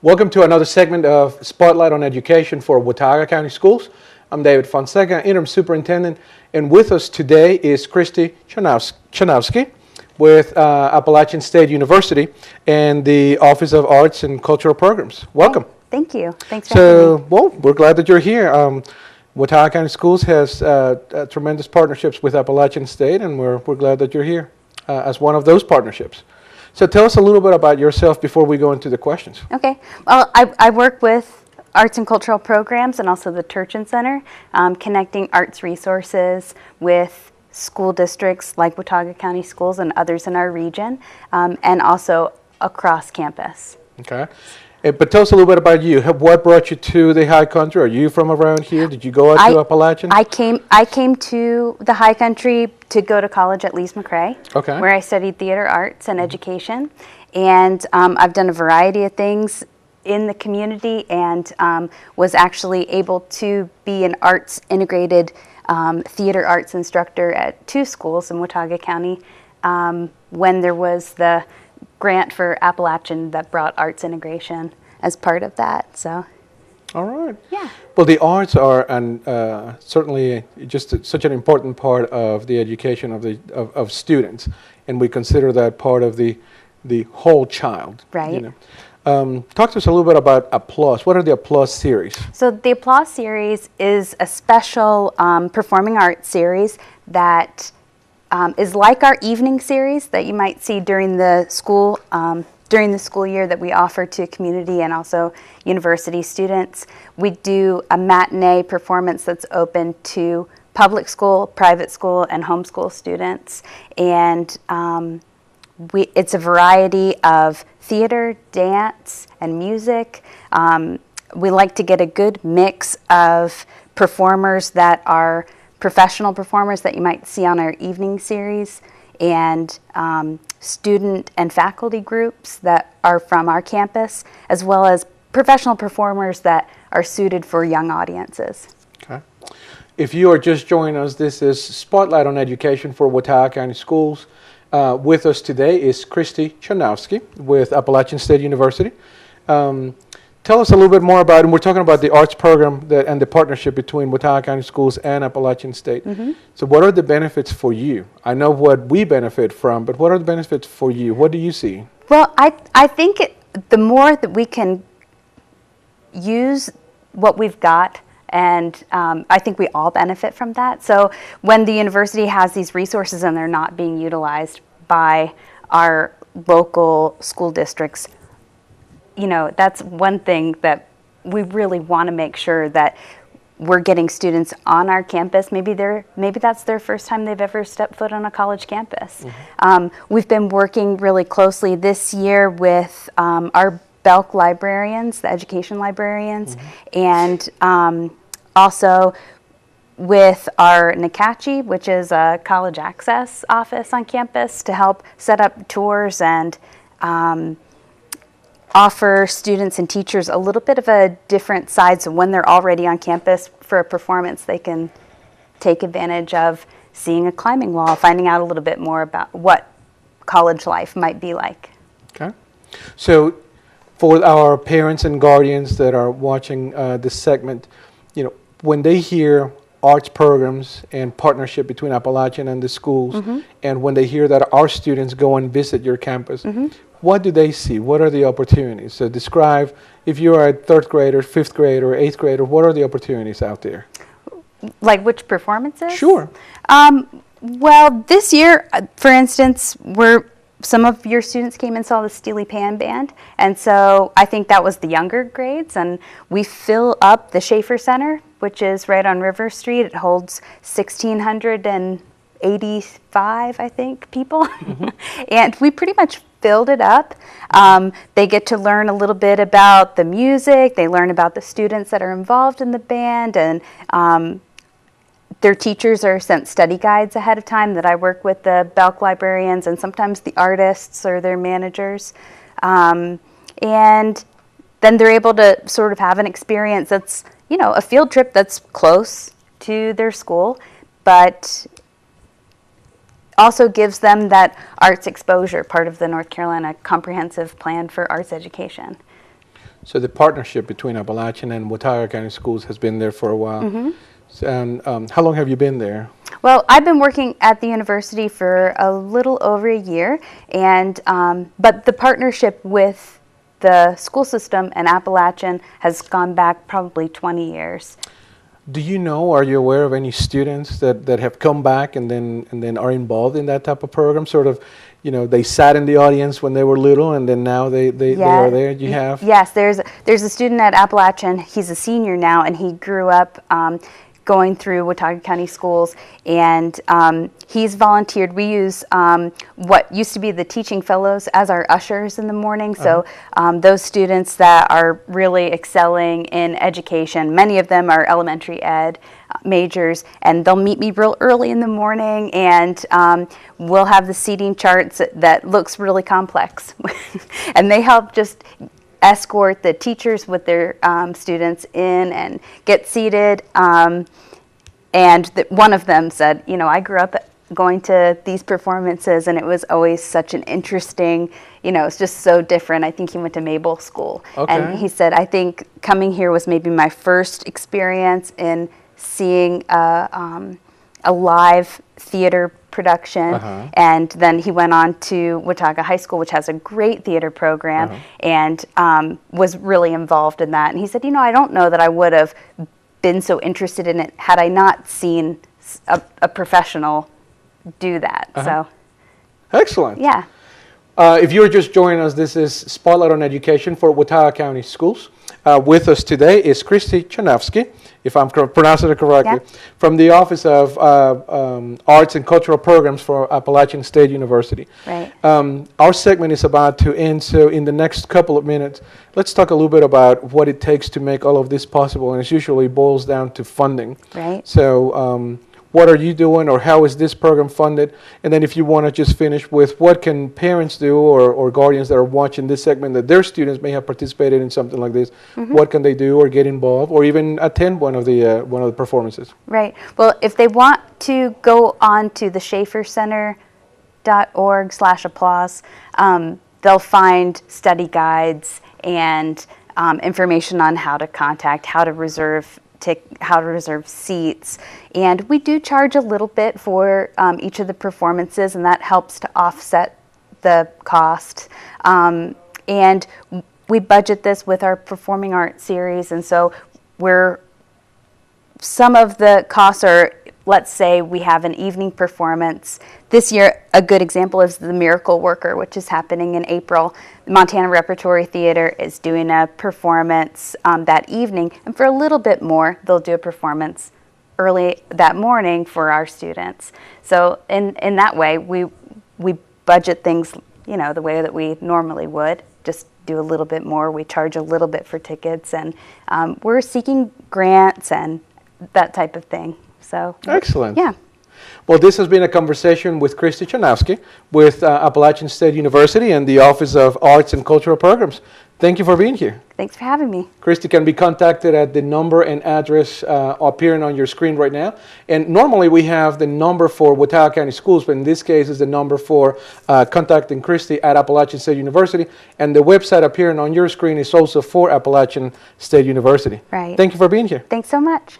Welcome to another segment of Spotlight on Education for Watauga County Schools. I'm David Fonseca, Interim Superintendent, and with us today is Christy Cheanousky with Appalachian State University and the Office of Arts and Cultural Programs. Welcome. Hi. Thank you. Thanks for having me. Well, we're glad that you're here. Watauga County Schools has tremendous partnerships with Appalachian State, and we're glad that you're here as one of those partnerships. So tell us a little bit about yourself before we go into the questions. Okay. Well, I work with arts and cultural programs and also the Turchin Center, connecting arts resources with school districts like Watauga County Schools and others in our region, and also across campus. Okay. But tell us a little bit about you. What brought you to the high country? Are you from around here? Did you go out to Appalachian? I came to the high country to go to college at Lees-McRae, okay, where I studied theater arts and education. And I've done a variety of things in the community, and was actually able to be an arts integrated theater arts instructor at 2 schools in Watauga County when there was the grant for Appalachian that brought arts integration as part of that. So, all right. Yeah. Well, the arts are certainly just such an important part of the education of students, and we consider that part of the whole child. Right. You know. Talk to us a little bit about Applause. What are the Applause series? So the Applause series is a special performing arts series that is like our evening series that you might see during the school year that we offer to community and also university students. We do a matinee performance that's open to public school, private school, and homeschool students. And it's a variety of theater, dance, and music. We like to get a good mix of performers that are professional performers that you might see on our evening series, and student and faculty groups that are from our campus, as well as professional performers that are suited for young audiences. Okay. If you are just joining us, this is Spotlight on Education for Watauga County Schools. With us today is Christy Cheanousky with Appalachian State University. Tell us a little bit more about, and we're talking about the arts program and the partnership between Watauga County Schools and Appalachian State. Mm-hmm. So what are the benefits for you? I know what we benefit from, but what are the benefits for you? What do you see? Well, I think the more that we can use what we've got, and I think we all benefit from that. So when the university has these resources and they're not being utilized by our local school districts, you know, that's one thing that we really want to make sure that we're getting students on our campus. Maybe that's their first time they've ever stepped foot on a college campus. Mm-hmm. We've been working really closely this year with our Belk librarians, the education librarians, mm-hmm. and also with our NACACHI, which is a college access office on campus, to help set up tours and offer students and teachers a little bit of a different side, so when they're already on campus for a performance, they can take advantage of seeing a climbing wall, finding out a little bit more about what college life might be like. Okay. So for our parents and guardians that are watching this segment, you know, when they hear arts programs and partnership between Appalachian and the schools, mm-hmm. and when they hear that our students go and visit your campus, mm-hmm. what do they see? What are the opportunities? So describe, if you're a 3rd grader, 5th grader, or 8th grader, what are the opportunities out there? Like which performances? Sure. Well, this year, for instance, some of your students came and saw the Steely Pan Band, and so I think that was the younger grades, and we fill up the Schaefer Center, which is right on River Street. It holds 1,685, I think, people, mm-hmm. and we pretty much filled it up. They get to learn a little bit about the music, they learn about the students that are involved in the band, and their teachers are sent study guides ahead of time that I work with the Belk librarians and sometimes the artists or their managers. And then they're able to sort of have an experience that's, you know, a field trip that's close to their school, but also gives them that arts exposure, part of the North Carolina Comprehensive Plan for Arts Education. So the partnership between Appalachian and Watauga County Schools has been there for a while. Mm-hmm. And how long have you been there? Well, I've been working at the university for a little over a year, and but the partnership with the school system and Appalachian has gone back probably 20 years. Do you know, are you aware of any students that have come back and then are involved in that type of program? Sort of, you know, they sat in the audience when they were little and then now they are there. You have? Yes, there's a student at Appalachian. He's a senior now, and he grew up going through Watauga County Schools, and he's volunteered. We use what used to be the teaching fellows as our ushers in the morning. So those students that are really excelling in education, many of them are elementary ed majors, and they'll meet me real early in the morning, and we'll have the seating charts that looks really complex. And they help just escort the teachers with their students in and get seated. And one of them said, you know, I grew up going to these performances, and it was always such an interesting, you know, it's just so different. I think he went to Mabel School. Okay. And he said, I think coming here was maybe my first experience in seeing a live theater production. And then he went on to Watauga High School, which has a great theater program, and was really involved in that. And he said, you know, I don't know that I would have been so interested in it had I not seen a professional do that. So, excellent. yeah. If you're just joining us, this is Spotlight on Education for Watauga County Schools. With us today is Christy Cheanousky, if I'm pronouncing it correctly, from the Office of Arts and Cultural Programs for Appalachian State University. Right. Our segment is about to end, so in the next couple of minutes, let's talk a little bit about what it takes to make all of this possible, and it usually boils down to funding. Right. So what are you doing, or how is this program funded? And then if you want to just finish with what can parents do, or guardians that are watching this segment that their students may have participated in something like this, what can they do or get involved or even attend one of the performances? Right. Well, if they want to go on to the schaefercenter.org/applause, they'll find study guides and information on how to contact, how to reserve seats, and we do charge a little bit for each of the performances, and that helps to offset the cost. And we budget this with our performing arts series, and so some of the costs are, let's say we have an evening performance. This year, a good example is The Miracle Worker, which is happening in April. The Montana Repertory Theater is doing a performance that evening, and for a little bit more, they'll do a performance early that morning for our students. So in that way, we budget things, you know, the way that we normally would, just do a little bit more. We charge a little bit for tickets, and we're seeking grants and that type of thing. So excellent. Yeah. Well, this has been a conversation with Christy Cheanousky with Appalachian State University and the Office of Arts and Cultural Programs. Thank you for being here. Thanks for having me. Christy can be contacted at the number and address appearing on your screen right now. And normally we have the number for Watauga County Schools, but in this case is the number for contacting Christy at Appalachian State University. And the website appearing on your screen is also for Appalachian State University. Right. Thank you for being here. Thanks so much.